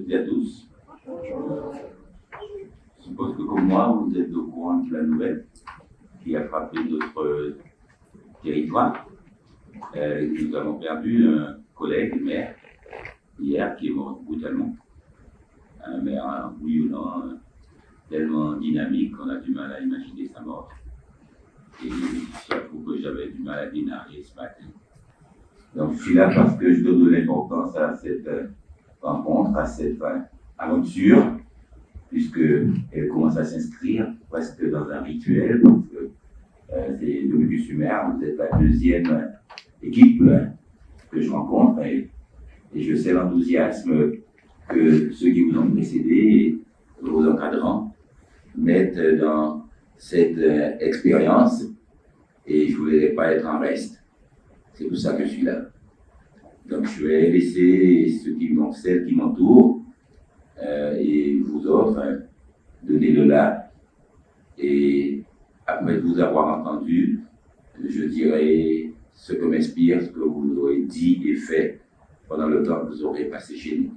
toutes et à tous. Je suppose que comme moi, vous êtes au courant de la nouvelle qui a frappé notre territoire. Nous avons perdu un collègue maire hier qui est mort brutalement. Un maire bouillonnant, tellement dynamique qu'on a du mal à imaginer sa mort. Et j'avoue que j'avais du mal à démarrer ce matin. Donc je suis là parce que je donne de l'importance à cette rencontre, à cette aventure, puisqu'elle commence à s'inscrire presque dans un rituel. Donc, c'est le Médusumer, vous êtes la deuxième équipe que je rencontre et je sais l'enthousiasme que ceux qui vous ont précédé, vos encadrants, mettent dans cette expérience et je ne voulais pas être en reste. C'est pour ça que je suis là. Donc je vais laisser celles qui m'entourent et vous autres donner le là. Et après vous avoir entendu, je dirai ce que m'inspire, ce que vous aurez dit et fait pendant le temps que vous aurez passé chez nous.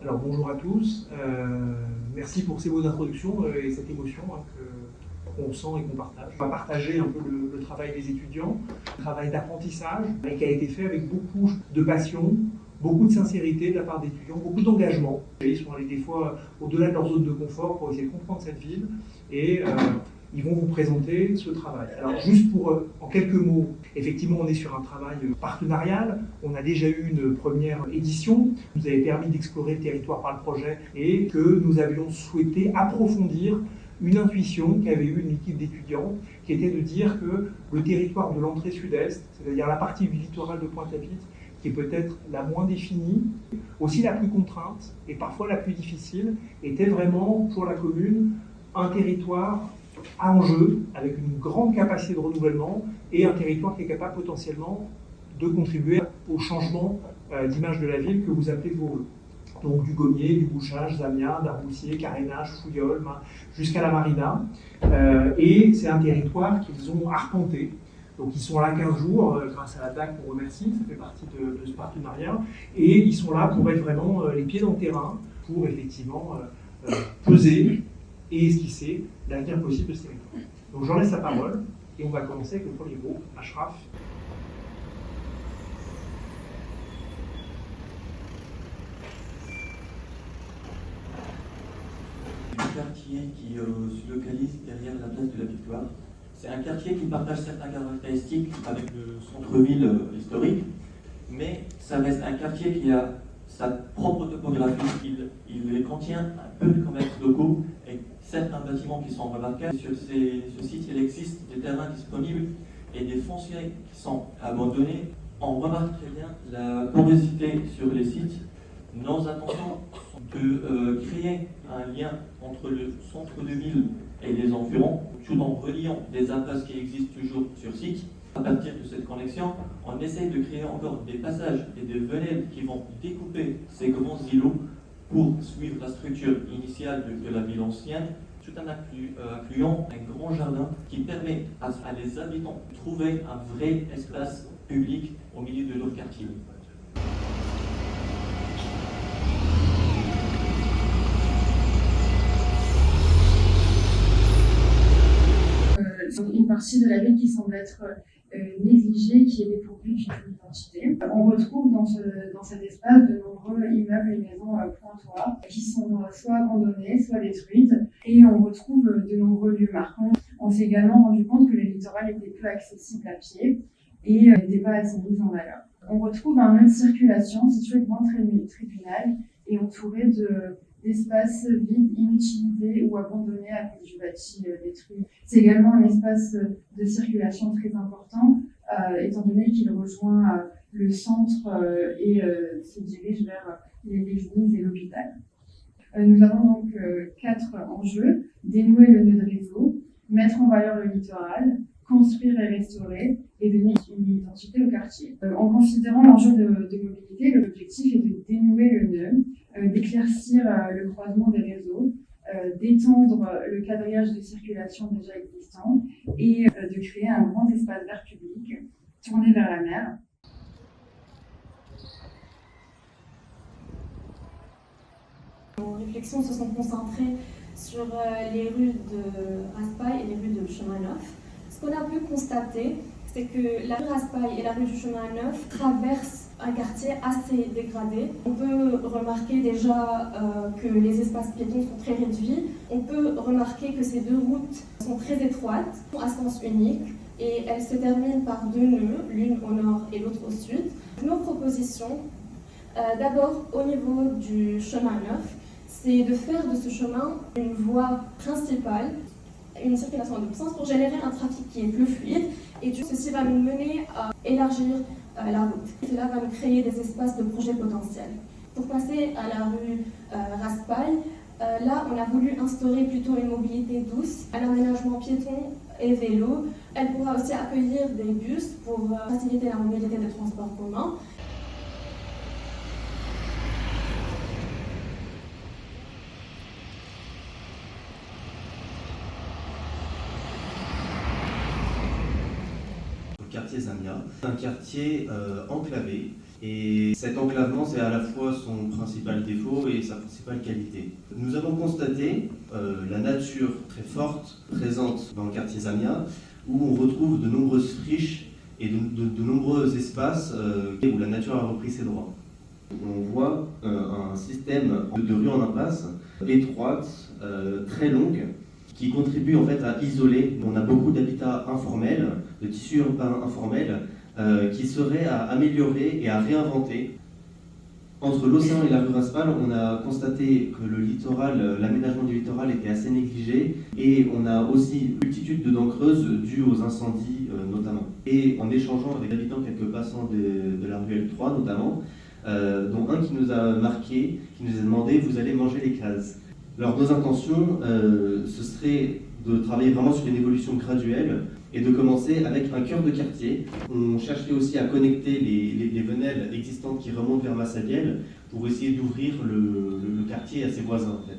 Alors bonjour à tous, merci pour ces mots d'introduction et cette émotion qu'on sent et qu'on partage. On va partager un peu le travail des étudiants, le travail d'apprentissage et qui a été fait avec beaucoup de passion, beaucoup de sincérité de la part des étudiants, beaucoup d'engagement. Ils sont allés des fois au-delà de leur zone de confort pour essayer de comprendre cette ville et ils vont vous présenter ce travail. Alors juste pour, en quelques mots, effectivement on est sur un travail partenarial, on a déjà eu une première édition, nous avait permis d'explorer le territoire par le projet et que nous avions souhaité approfondir une intuition qu'avait eue une équipe d'étudiants, qui était de dire que le territoire de l'entrée sud-est, c'est-à-dire la partie du littoral de Pointe-à-Pitre, qui est peut-être la moins définie, aussi la plus contrainte et parfois la plus difficile, était vraiment pour la commune un territoire à enjeu, avec une grande capacité de renouvellement et un territoire qui est capable potentiellement de contribuer au changement d'image de la ville que vous appelez de vos voeux. Donc du Gommier, du Bouchage, Zamia, d'Arboussier, Carénage, Fouilleul, jusqu'à la Marina. Et c'est un territoire qu'ils ont arpenté. Donc ils sont là 15 jours, grâce à la DAC, on remercie, ça fait partie de ce partenariat. Et ils sont là pour être vraiment les pieds dans le terrain, pour effectivement peser et esquisser l'avenir possible de ce territoire. Donc j'en laisse la parole, et on va commencer avec le premier groupe, Ashraf. Le quartier qui se localise derrière la place de la Victoire. C'est un quartier qui partage certaines caractéristiques avec le centre-ville historique, mais ça reste un quartier qui a sa propre topographie. Il contient un peu de commerces locaux et certains bâtiments qui sont remarquables. Sur ce site, il existe des terrains disponibles et des fonciers qui sont abandonnés. On remarque très bien la porosité sur les sites. Nos intentions sont de créer un lien entre le centre de ville et les environs, tout en reliant des impasses qui existent toujours sur site. À partir de cette connexion, on essaye de créer encore des passages et des venelles qui vont découper ces grands îlots pour suivre la structure initiale de la ville ancienne, tout en incluant un grand jardin qui permet à les habitants de trouver un vrai espace public au milieu de leur quartier. Une partie de la ville qui semble être négligée, qui est dépourvue d'une identité. On retrouve dans cet espace de nombreux immeubles et maisons pointoirs qui sont soit abandonnés, soit détruites, et on retrouve de nombreux lieux marquants. On s'est également rendu compte que le littoral était peu accessible à pied et n'était pas assez mis en valeur. On retrouve un lieu de circulation situé devant le tribunal et entouré d'espaces vides, inutilisés ou abandonnés à cause du bâti détruit. C'est également un espace de circulation très important, étant donné qu'il rejoint le centre et se dirige vers l'église et l'hôpital. Nous avons donc 4 enjeux: dénouer le nœud de réseau, mettre en valeur le littoral, construire et restaurer, et donner une identité au quartier. En considérant l'enjeu de mobilité, l'objectif est de dénouer le nœud, d'éclaircir le croisement des réseaux, d'étendre le quadrillage de circulation déjà existant et de créer un grand espace vert public tourné vers la mer. Nos réflexions se sont concentrées sur les rues de Raspail et les rues de Chemin Neuf. Ce qu'on a pu constater, c'est que la rue Raspail et la rue du Chemin Neuf traversent un quartier assez dégradé. On peut remarquer déjà que les espaces piétons sont très réduits. On peut remarquer que ces deux routes sont très étroites, à sens unique, et elles se terminent par deux nœuds, l'une au nord et l'autre au sud. Nos propositions, d'abord au niveau du chemin neuf, c'est de faire de ce chemin une voie principale, une circulation à double sens pour générer un trafic qui est plus fluide. Et ceci va nous mener à élargir la route. Cela va nous créer des espaces de projets potentiels. Pour passer à la rue Raspail, là on a voulu instaurer plutôt une mobilité douce, un aménagement piéton et vélo. Elle pourra aussi accueillir des bus pour faciliter la mobilité des transports communs. Quartier Zamia, un quartier enclavé, et cet enclavement c'est à la fois son principal défaut et sa principale qualité. Nous avons constaté la nature très forte présente dans le quartier Zamia, où on retrouve de nombreuses friches et de nombreux espaces où la nature a repris ses droits. On voit un système de rues en impasse étroites, très longues, qui contribue en fait à isoler. On a beaucoup d'habitats informels, de tissus urbains informels, qui seraient à améliorer et à réinventer. Entre l'océan et la rue Raspail, on a constaté que le littoral, l'aménagement du littoral était assez négligé, et on a aussi une multitude de dents creuses dues aux incendies notamment. Et en échangeant avec les habitants, quelques passants de la rue L3 notamment, dont un qui nous a marqué, qui nous a demandé « vous allez manger les cases ». Alors nos intentions, ce serait de travailler vraiment sur une évolution graduelle et de commencer avec un cœur de quartier. On cherchait aussi à connecter les venelles existantes qui remontent vers Massabielle pour essayer d'ouvrir le quartier à ses voisins en fait.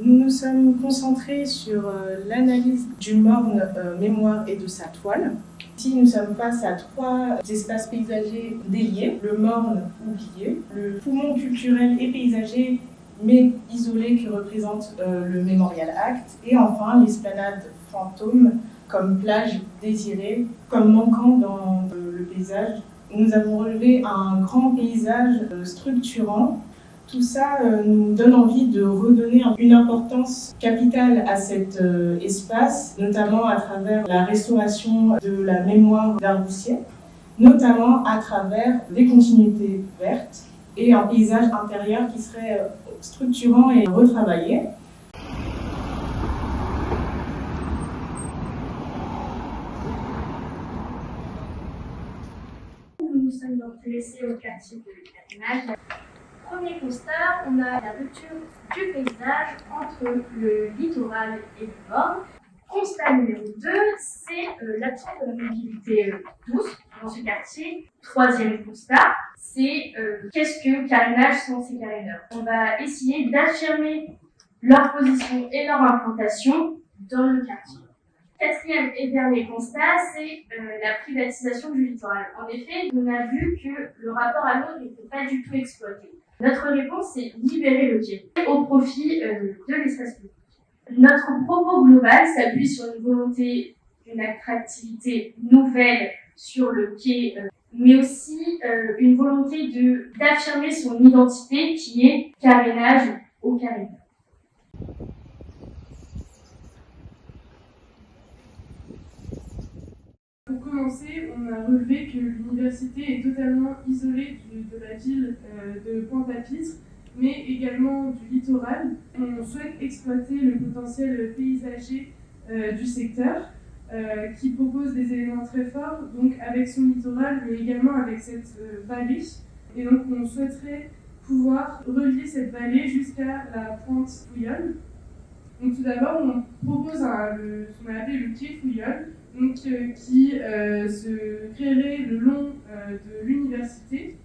Nous nous sommes concentrés sur l'analyse du morne mémoire et de sa toile. Ici, nous sommes face à trois espaces paysagers déliés, le morne oublié, le poumon culturel et paysager mais isolé qui représente le Memorial Act, et enfin l'esplanade fantôme comme plage désirée, comme manquant dans le paysage. Nous avons relevé un grand paysage structurant. Tout ça nous donne envie de redonner une importance capitale à cet espace, notamment à travers la restauration de la mémoire d'Arboutier, notamment à travers des continuités vertes et un paysage intérieur qui serait structurant et retravaillé. Nous nous sommes intéressés au quartier de carénage. Premier constat, on a la rupture du paysage entre le littoral et le morne. Constat numéro 2, c'est l'absence de la mobilité douce dans ce quartier. Troisième constat, c'est qu'est-ce que carénage sans ces caréneurs. On va essayer d'affirmer leur position et leur implantation dans le quartier. Quatrième et dernier constat, c'est la privatisation du littoral. En effet, on a vu que le rapport à l'eau n'était pas du tout exploité. Notre réponse, c'est libérer le quai au profit de l'espace public. Notre propos global s'appuie sur une volonté d'une attractivité nouvelle sur le quai, mais aussi une volonté d'affirmer son identité qui est carénage au carénage. Pour commencer, on a relevé que l'université est totalement isolée de la ville de Pointe-à-Pitre, mais également du littoral. On souhaite exploiter le potentiel paysager du secteur, qui propose des éléments très forts, donc avec son littoral, mais également avec cette vallée. Et donc on souhaiterait pouvoir relier cette vallée jusqu'à la pointe Fouilleul. Donc tout d'abord, on propose ce qu'on a appelé le quai Fouilleul, donc, qui se créerait le long de l'université,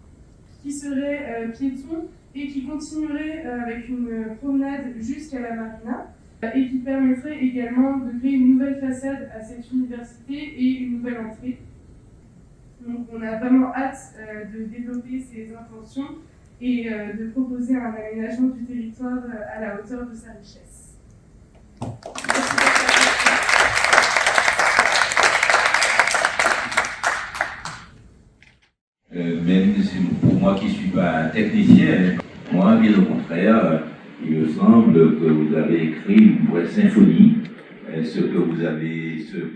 qui serait piéton et qui continuerait avec une promenade jusqu'à la marina. et qui permettrait également de créer une nouvelle façade à cette université et une nouvelle entrée. Donc on a vraiment hâte de développer ces intentions et de proposer un aménagement du territoire à la hauteur de sa richesse. Même pour moi qui ne suis pas un technicien, moi, bien au contraire, il me semble que vous avez écrit une vraie symphonie. Ce que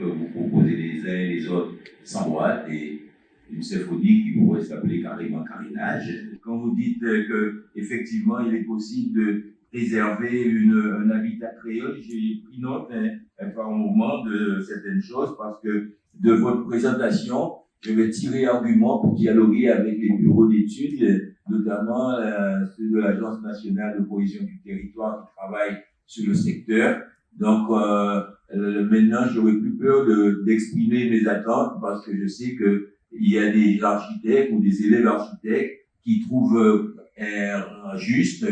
vous proposez les uns et les autres s'emboîte, et une symphonie qui pourrait s'appeler carrément carénage. Quand vous dites qu'effectivement il est possible de préserver un habitat créole, j'ai pris note par un moment de certaines choses, parce que de votre présentation, je vais tirer argument pour dialoguer avec les bureaux d'études, notamment ceux de l'Agence nationale de cohésion du territoire qui travaillent sur le secteur. Donc maintenant, j'aurais plus peur d'exprimer mes attentes, parce que je sais que il y a des architectes ou des élèves architectes qui trouvent juste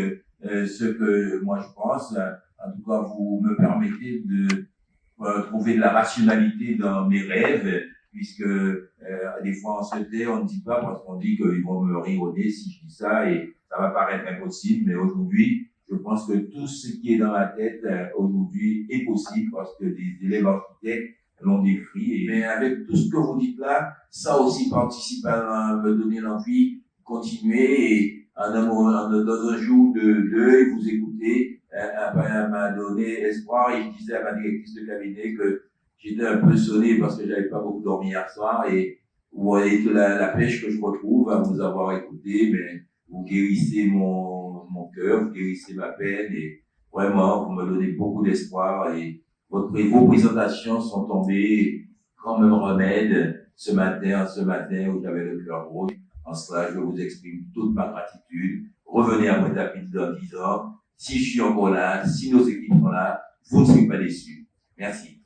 ce que moi je pense. En tout cas, vous me permettez de trouver de la rationalité dans mes rêves, puisque des fois on se tait, on ne dit pas, parce qu'on dit qu'ils vont me rire au nez si je dis ça, et ça va paraître impossible. Mais aujourd'hui, je pense que tout ce qui est dans ma tête aujourd'hui est possible, parce que des élèves architectes l'ont décrit. Mais avec tout ce que vous dites là, ça aussi participe à me donner l'envie de continuer, et dans un jour de deuil, vous écoutez, m'a donné espoir, et je disais à ma directrice de cabinet que j'étais un peu sonné parce que j'avais pas beaucoup dormi hier soir, et vous voyez que la pêche que je retrouve à vous avoir écouté, mais vous guérissez mon cœur, vous guérissez ma peine, et vraiment, vous me donnez beaucoup d'espoir, et vos présentations sont tombées comme un remède ce matin où j'avais le cœur gros. En cela, je vous exprime toute ma gratitude. Revenez à Pointe-à-Pitre dans 10 ans. Si je suis encore là, si nos équipes sont là, vous ne serez pas déçus. Merci.